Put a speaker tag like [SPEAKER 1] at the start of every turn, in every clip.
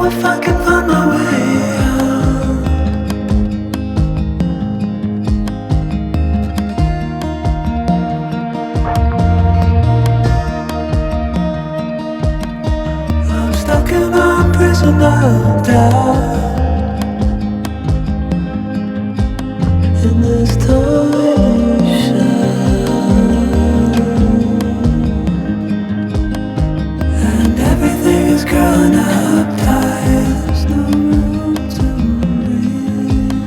[SPEAKER 1] if I can find my way out. I'm stuck in a prison of doubt. In this tiny shell, and everything is growing up tight. There's no room to breathe,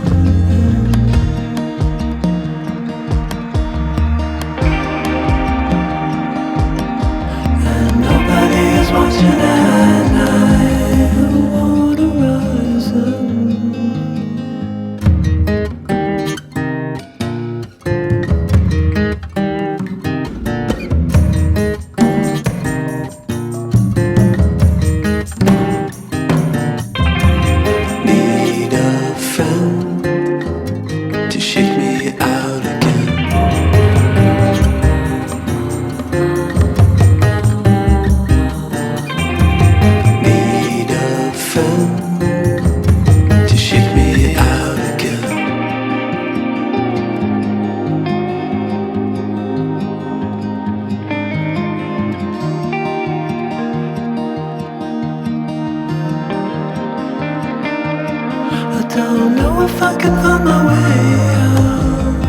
[SPEAKER 1] and nobody is watching at night. The water rising. Don't know if I can find my way out.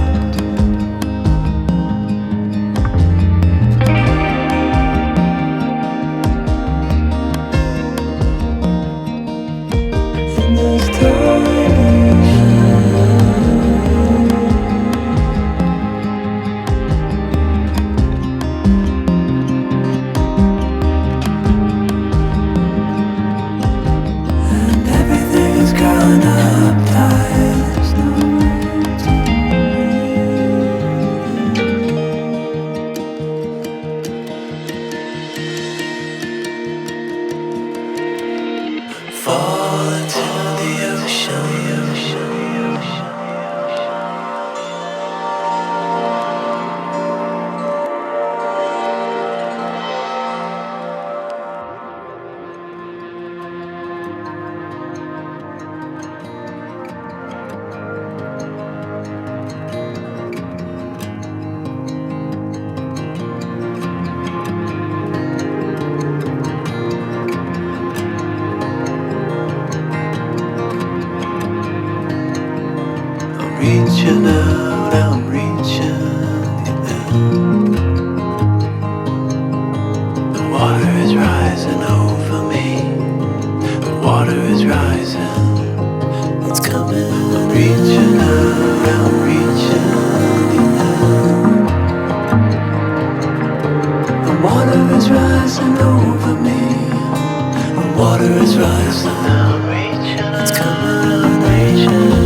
[SPEAKER 1] In this tiny shell, and everything is growing up tight. There's no room to breathe. Fall into the ocean. Reaching out, I'm reaching the end. The water is rising over me. The water is rising. It's coming. I'm reaching out, I'm reaching the end. The water is rising over me. The water is rising. I'm reaching. It's coming. I'm reaching.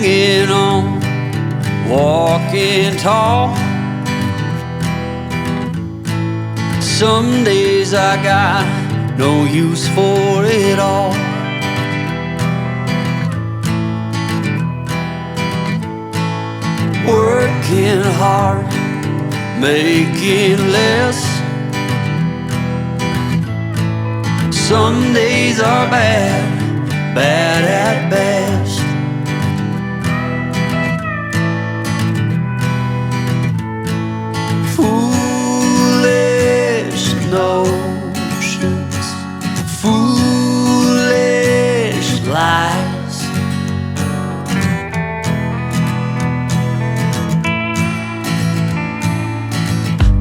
[SPEAKER 2] hanging on, walking tall. Some days I got no use for it all. Working hard, making less. Some days are bad, bad at best. Foolish notions, foolish lies.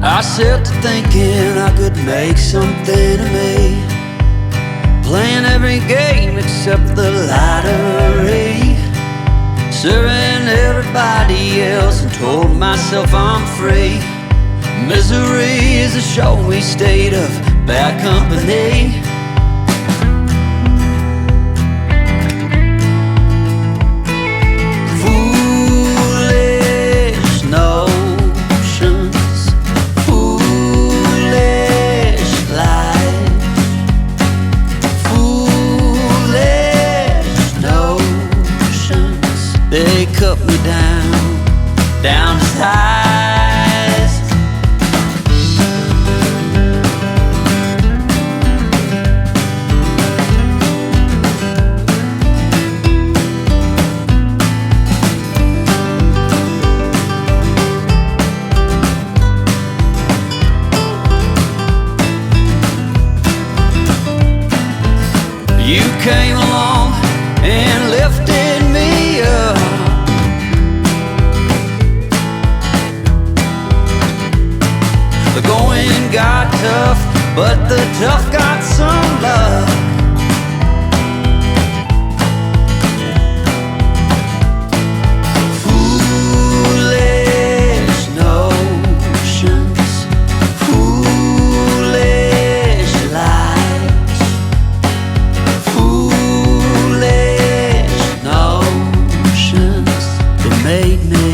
[SPEAKER 2] I set to thinking I could make something of me, playing every game except the lottery, serving everybody else and told myself I'm free. Misery is a showy state of bad company. Foolish notions, foolish lies. Foolish notions, they cut me down, down to size. You came along and lifted me up. The going got tough, but the tough got some love. Foolish notions, foolish lies. Foolish notions that made me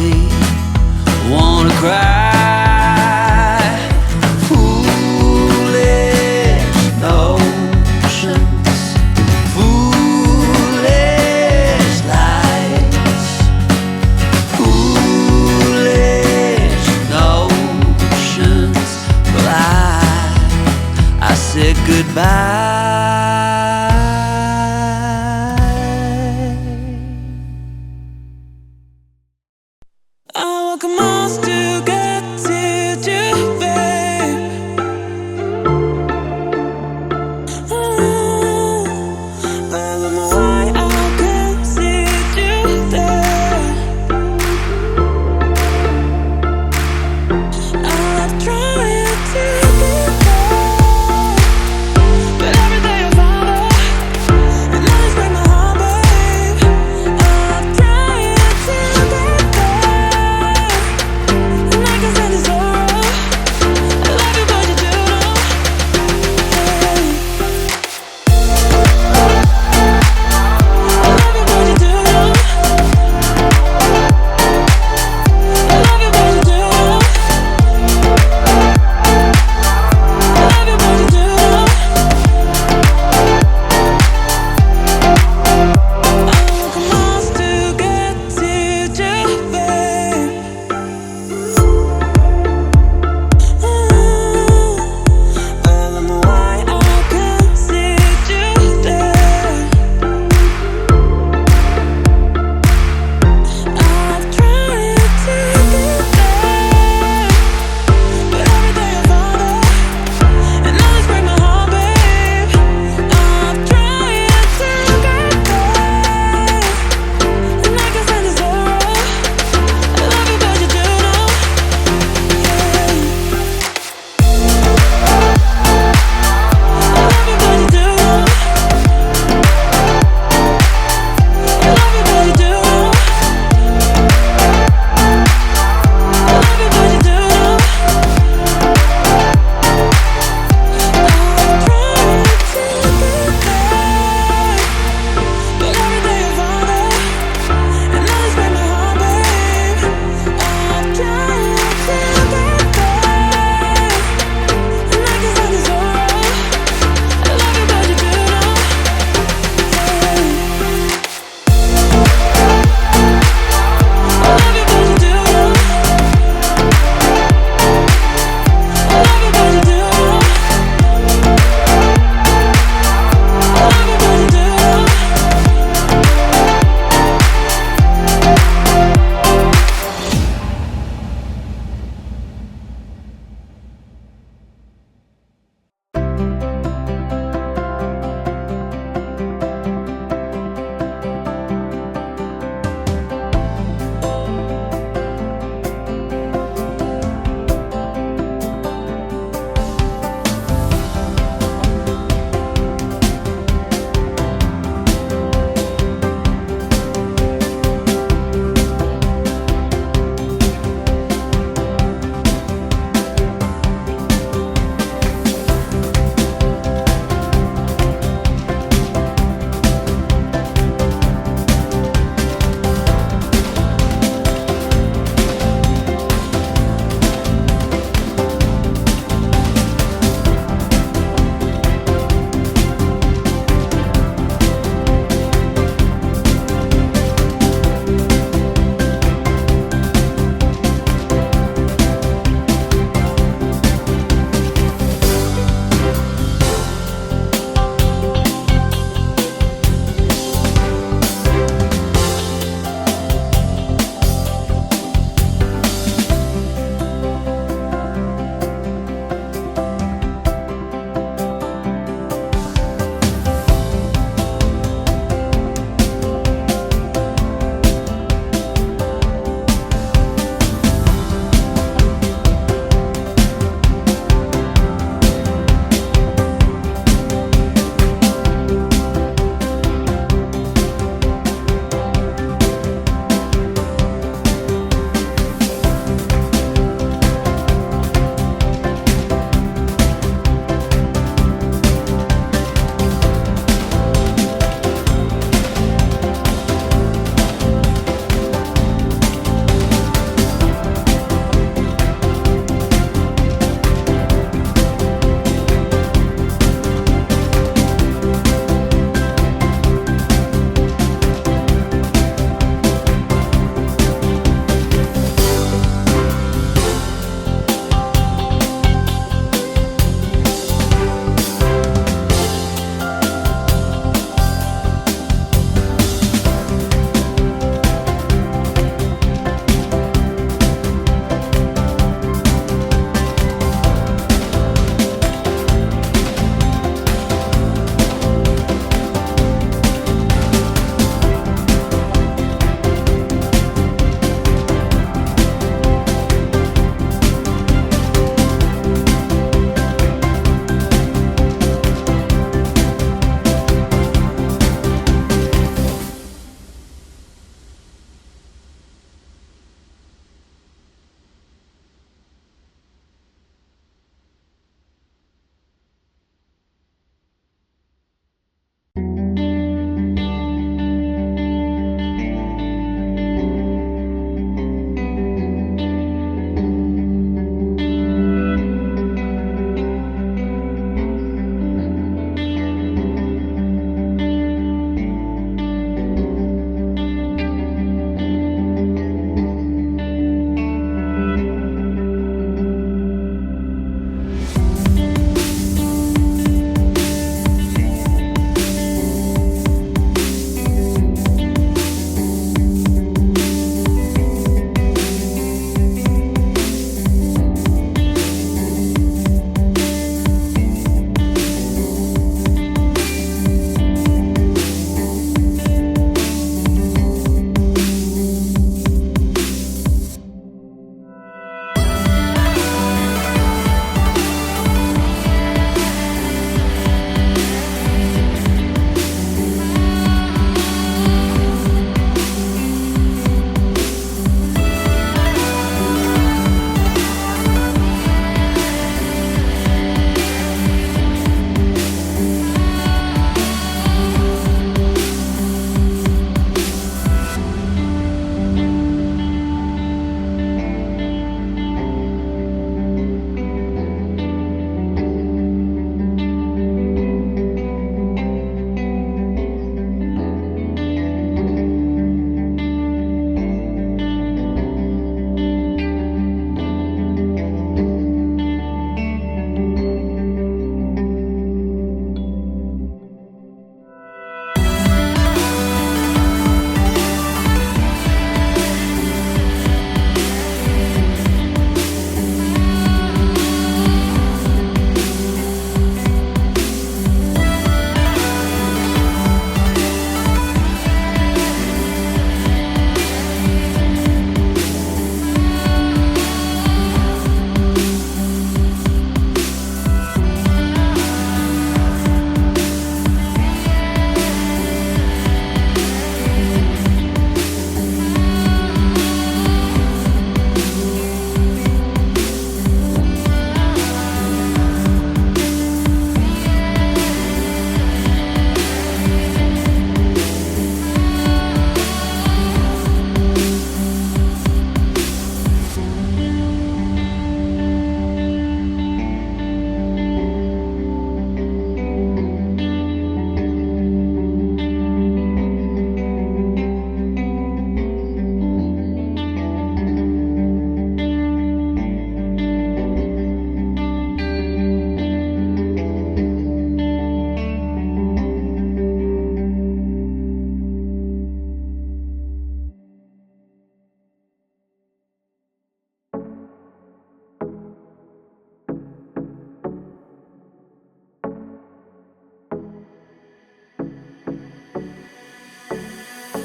[SPEAKER 2] wanna cry. Foolish notions.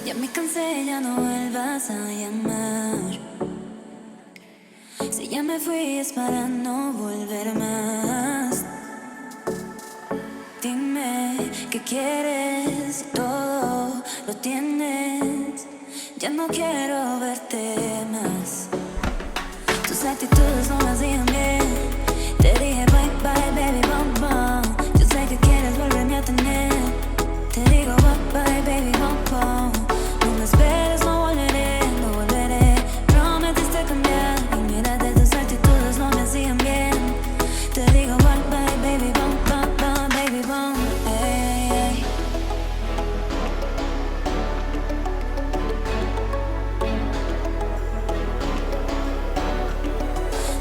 [SPEAKER 3] Ya me cansé, ya no vuelvas a llamar. Si ya me fui es para no volver más. Dime qué quieres, si todo lo tienes. Ya no quiero verte más. Tus actitudes no me hacían bien. Te dije bye bye baby bum bum. Yo sé que quieres volverme a tener. Te digo bye bye baby bum bum. No me esperes, no volveré, no volveré. Prometiste cambiar y mírate, tus actitudes no me hacían bien. Te digo bye bye baby bum bum bum baby bum. Ey, ey.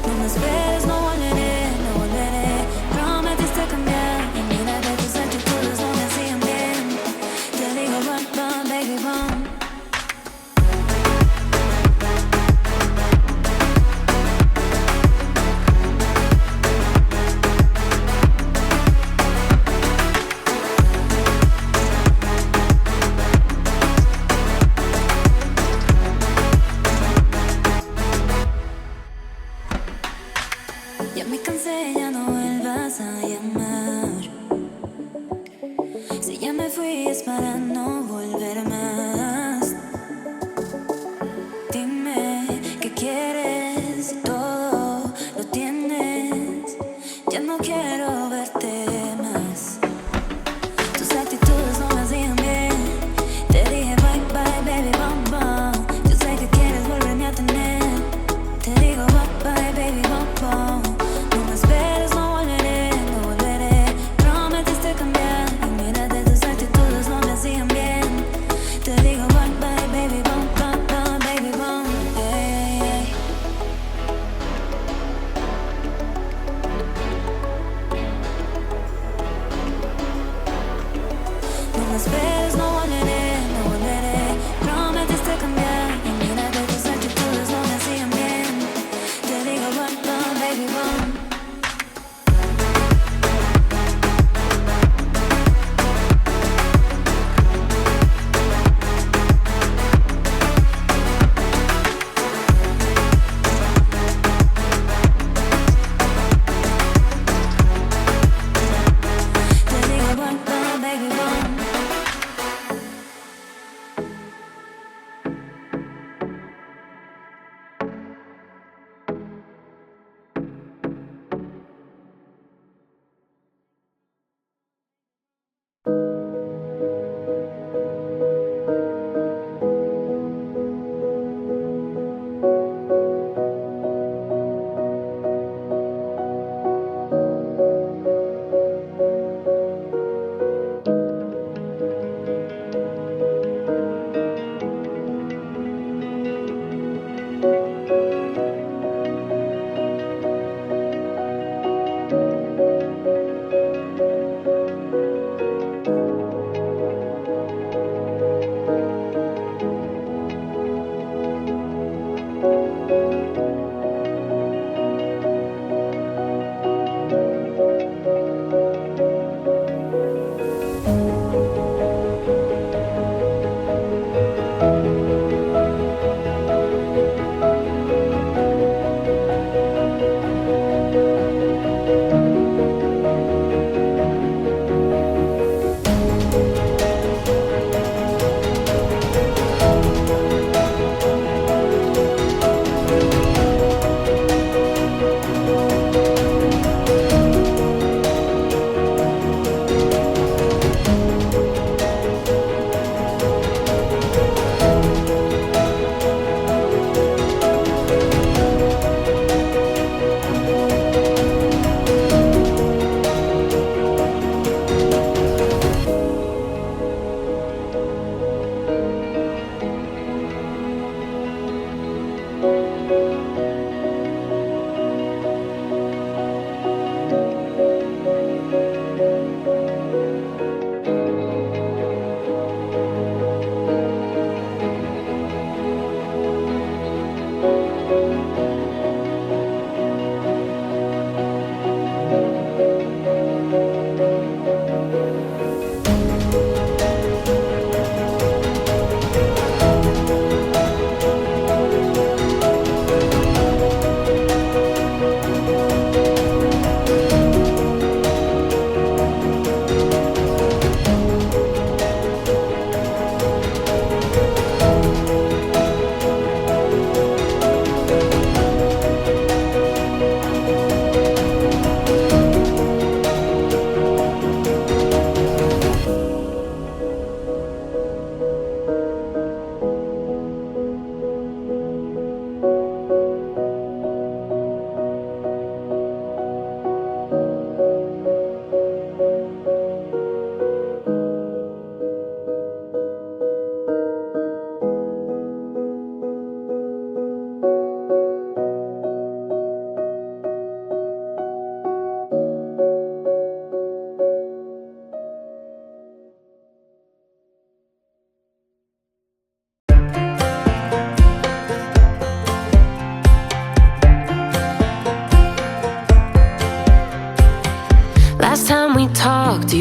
[SPEAKER 3] No me esperes, no volveré, no volveré. Prometiste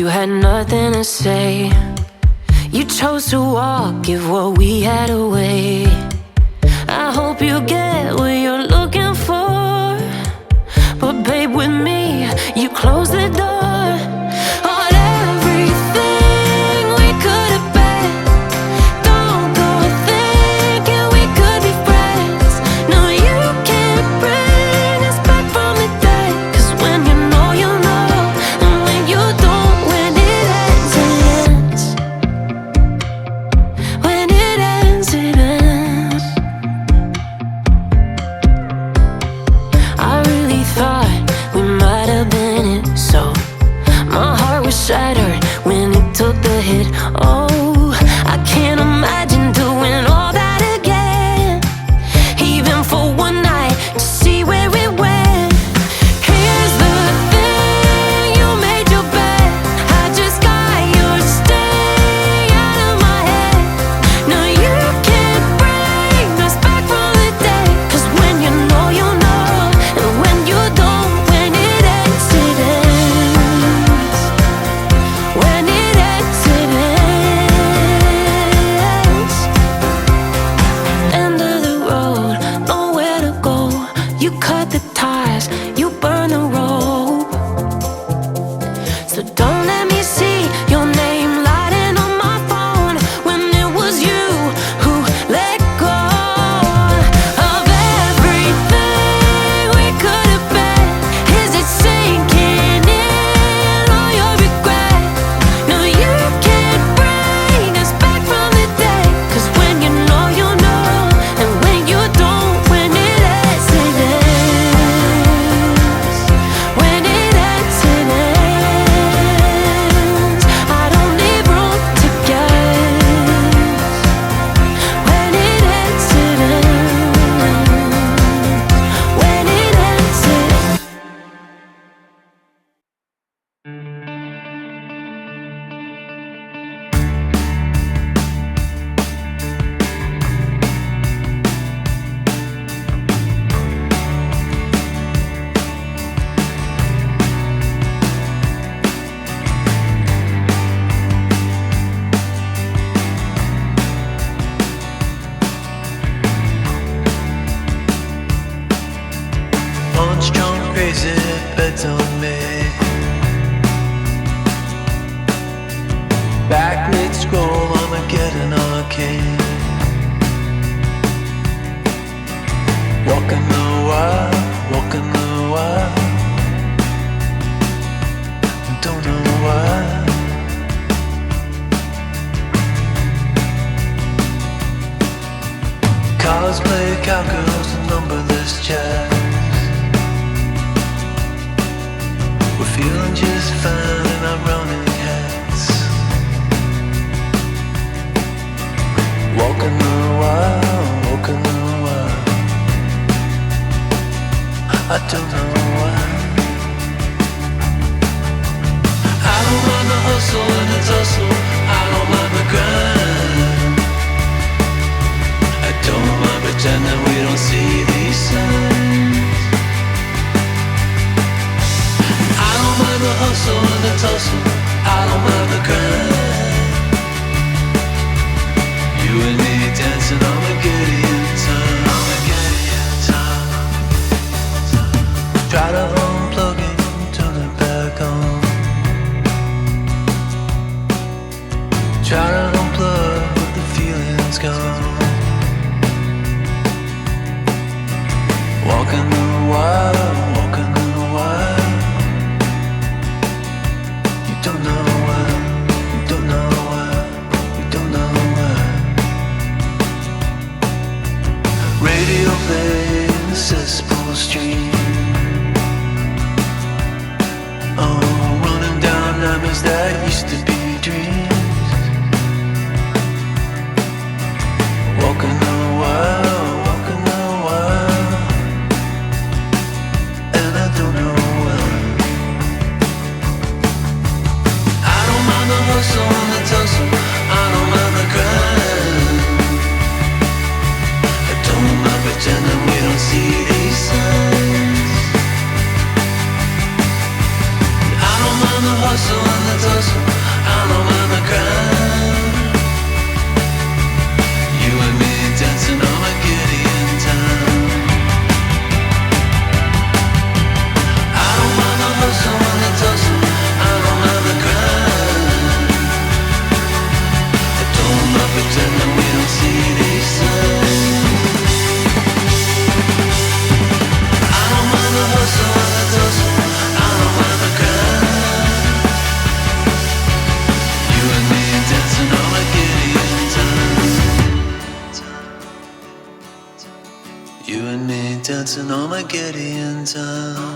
[SPEAKER 3] you had nothing to say. You chose to walk, give what we had away. I hope you get what you're looking for, but babe, with me, you close the door on everything we could have been. Don't go thinking we could be friends. No, you can't bring us back from the dead. 'Cause when you know, you know, and when you don't, when it ends, it ends. When it ends, it ends. I really thought we might have been it, so my heart was shattered when it took the hit. Oh, I can't imagine doing all that again, even for one night, to see where it went. Here's the thing, you made your bed, I just got your stay out of my head. No, you can't bring us back from the dead. 'Cause when you know, you know, and when you don't, when it ends, it ends. When it ends, it ends. End of the road, nowhere to go. You cut the ties, you burn the rope. So don't let me see your name lighting on my phone when it was you who let go of everything we could have been. Is it sinking in all your regret? No, you can't bring us back from the dead. 'Cause when you know, you know, and when you don't, when it ends, it ends. When it ends, it ends. I don't need room to guess. When it ends, it ends. When it ends, it ends.
[SPEAKER 1] Punch drunk, crazy, bets on me. Back mid scroll, Armageddon arcane. Walking the wild, walking the wild. Don't know why. Cosplay cowgirls and numberless chats. We're feeling just fine in our running hats. Walking the wild, walking the wild. I don't know why. I don't mind the hustle and the tussle. I don't mind the grind. I don't mind pretending we don't see these signs. I don't mind the hustle and the tussle. I don't mind the grind. You and me dancing on the Gideon time. On the Gideon time. Try to unplug it, turn it back on. Try to unplug, but the feeling's gone. Walking the wild, walking the wild. You don't know why, you don't know why, you don't know why. Radio play in the cesspool stream. Oh, running down nightmares that used to be dreams. dancing Armageddon time.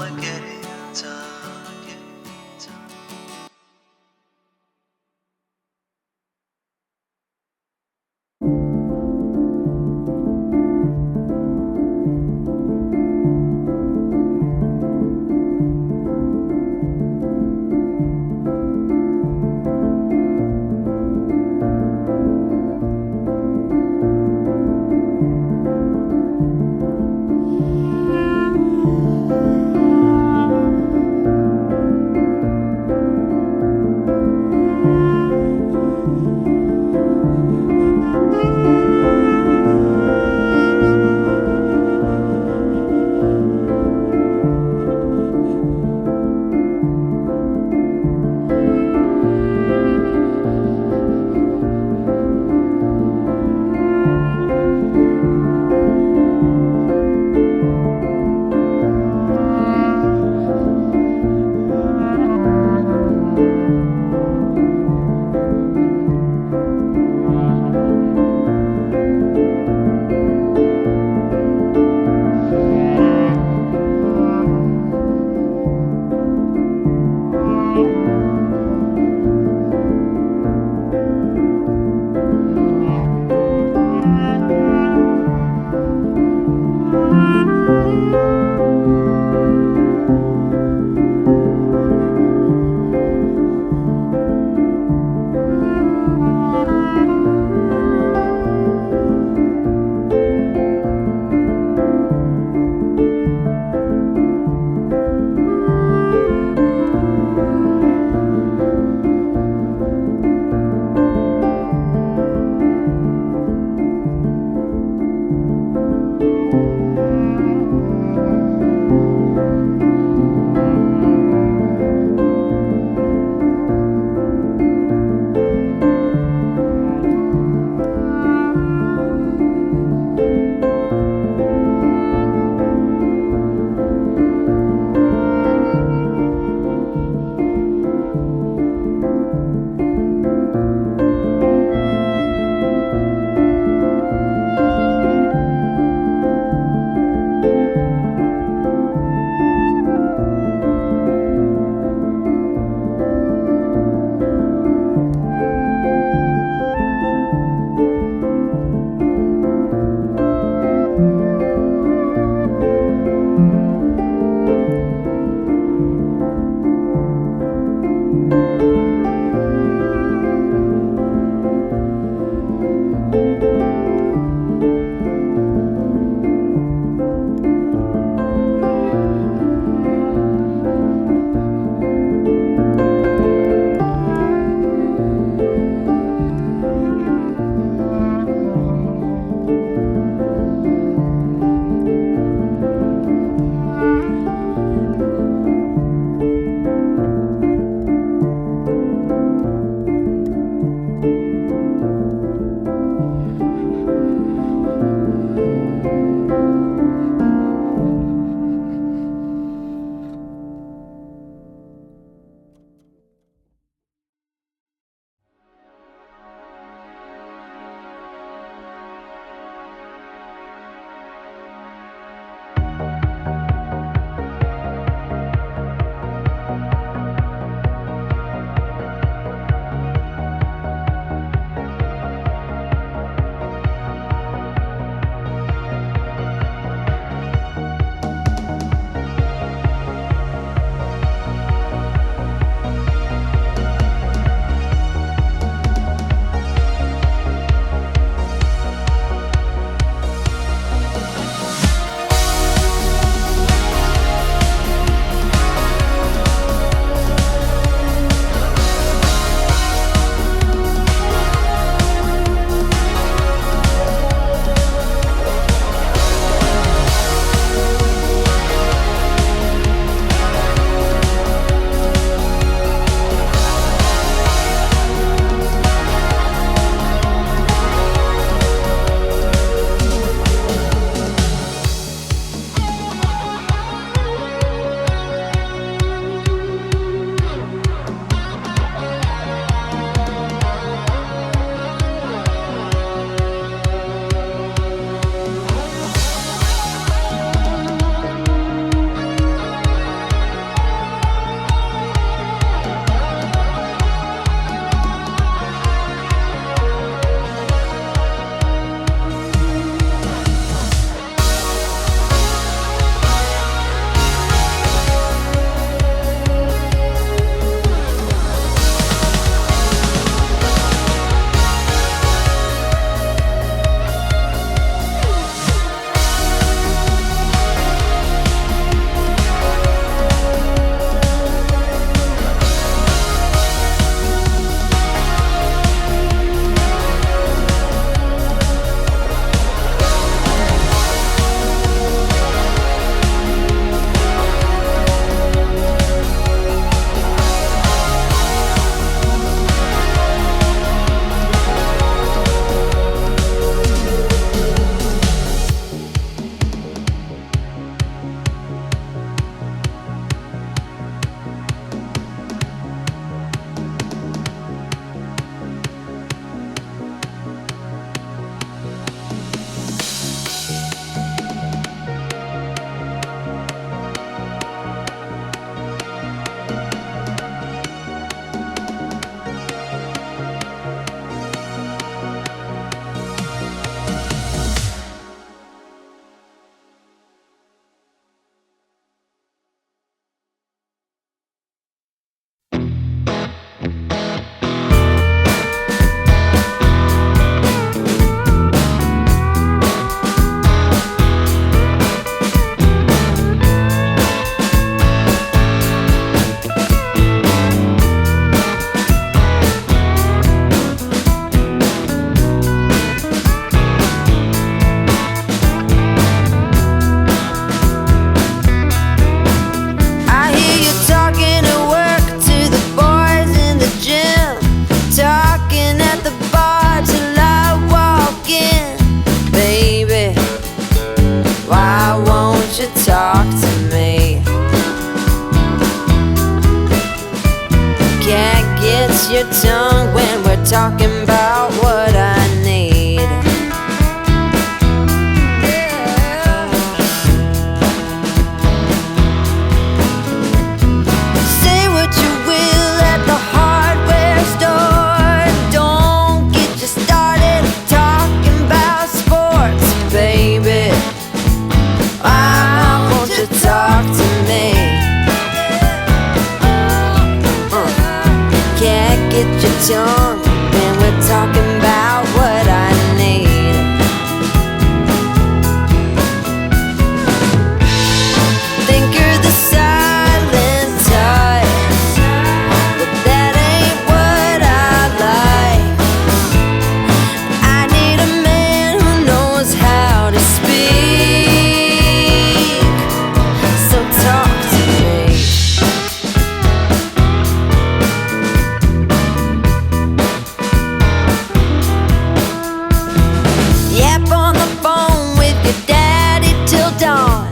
[SPEAKER 4] talking about what I need. Say what you will at the hardware store. Don't get you started talking about sports, baby. I want you to talk to me. Can't get your tongue when we're talking about what I need. Think you're the silent type, but that ain't what I like. I need a man who knows how to speak. So talk to me. Yap on the phone with your daddy till dawn.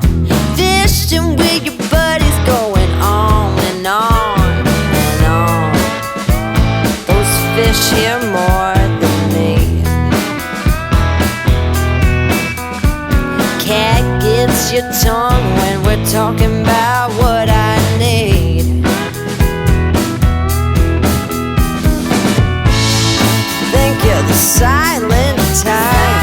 [SPEAKER 4] Fishing with your buddies, going on and on and on. Those fish hear more than me. Cat gets your tongue when we're talking about what I need. Think you're the silent type,